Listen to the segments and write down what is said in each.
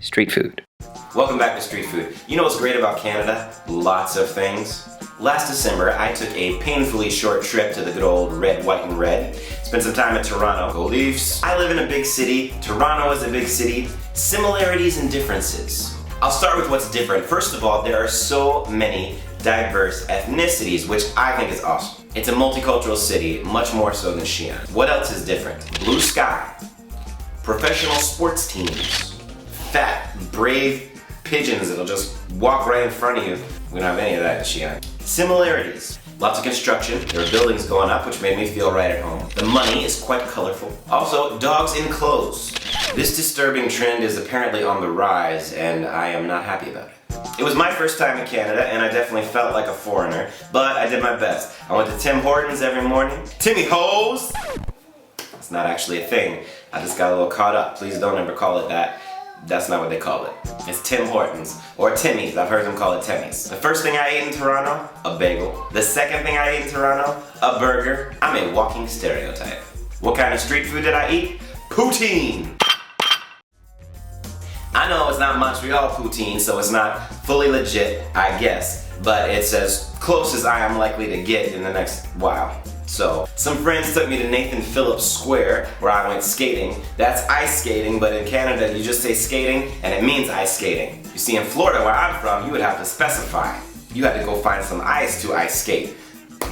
Street food. Welcome back to Street Food. You know what's great about Canada? Lots of things. Last December, I took a painfully short trip to the good old red, white, and red. Spent some time in Toronto. Go Leafs! I live in a big city. Toronto is a big city. Similarities and differences. I'll start with what's different. First of all, there are so many diverse ethnicities, which I think is awesome. It's a multicultural city, much more so than Xian. What else is different? Blue sky, professional sports teams, fat, brave pigeons that'll just walk right in front of you. We don't have any of that in Xian. Similarities. Lots of construction. There are buildings going up, which made me feel right at home. The money is quite colorful. Also, dogs in clothes. This disturbing trend is apparently on the rise, and I am not happy about it. It was my first time in Canada, and I definitely felt like a foreigner, but I did my best. I went to Tim Hortons every morning. Timmy Hoes! It's not actually a thing. I just got a little caught up. Please don't ever call it that. That's not what they call it. It's Tim Hortons, or Timmy's. I've heard them call it Timmy's. The first thing I ate in Toronto, a bagel. The second thing I ate in Toronto, a burger. I'm a walking stereotype. What kind of street food did I eat? Poutine! I know it's not Montreal poutine, so it's not fully legit, I guess, but it's as close as I am likely to get in the next while. So, some friends took me to Nathan Phillips Square, where I went skating. That's ice skating, but in Canada you just say skating, and it means ice skating. You see, in Florida, where I'm from, you would have to specify. You had to go find some ice to ice skate.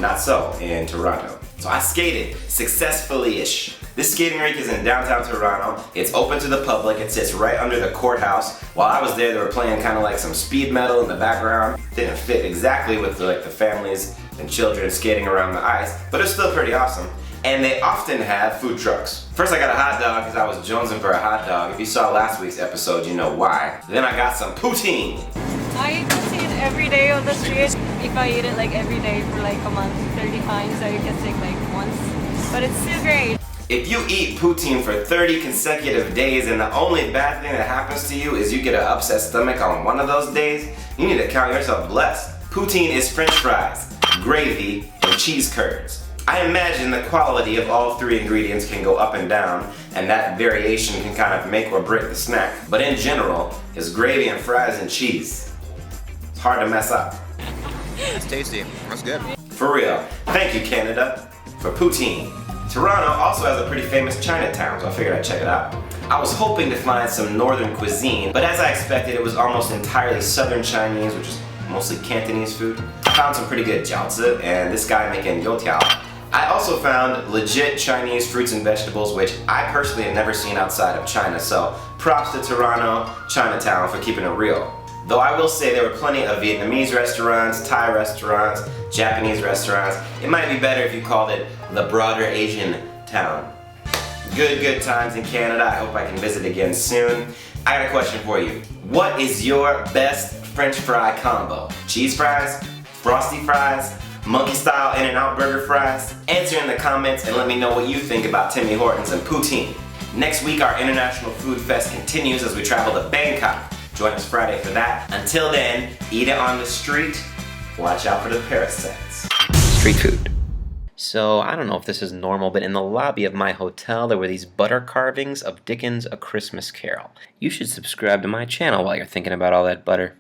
Not so in Toronto. So I skated, successfully-ish. This skating rink is in downtown Toronto. It's open to the public. It sits right under the courthouse. While I was there, they were playing kind of like some speed metal in the background. Didn't fit exactly with the families and children skating around the ice, but it's still pretty awesome. And they often have food trucks. First I got a hot dog because I was jonesing for a hot dog. If you saw last week's episode, you know why. Then I got some poutine. I eat poutine every day on the street. If I eat it like every day for like a month, 30 times, I get sick like once. But it's still great. If you eat poutine for 30 consecutive days and the only bad thing that happens to you is you get an upset stomach on one of those days, you need to count yourself blessed. Poutine is french fries, gravy, and cheese curds. I imagine the quality of all three ingredients can go up and down, and that variation can kind of make or break the snack. But in general, it's gravy and fries and cheese. It's hard to mess up. It's tasty. That's good. For real. Thank you, Canada, for poutine. Toronto also has a pretty famous Chinatown, so I figured I'd check it out. I was hoping to find some northern cuisine, but as I expected, it was almost entirely southern Chinese, which is mostly Cantonese food. I found some pretty good jiaozi, and this guy making youtiao. I also found legit Chinese fruits and vegetables, which I personally have never seen outside of China, so props to Toronto Chinatown for keeping it real. Though I will say there were plenty of Vietnamese restaurants, Thai restaurants, Japanese restaurants. It might be better if you called it the broader Asian town. Good times in Canada. I hope I can visit again soon. I got a question for you. What is your best French fry combo? Cheese fries? Frosty fries? Monkey style In-N-Out burger fries? Answer in the comments and let me know what you think about Timmy Hortons and poutine. Next week our International Food Fest continues as we travel to Bangkok. Join us Friday for that. Until then, eat it on the street. Watch out for the parasites. Street food. So, I don't know if this is normal, but in the lobby of my hotel, there were these butter carvings of Dickens' A Christmas Carol. You should subscribe to my channel while you're thinking about all that butter.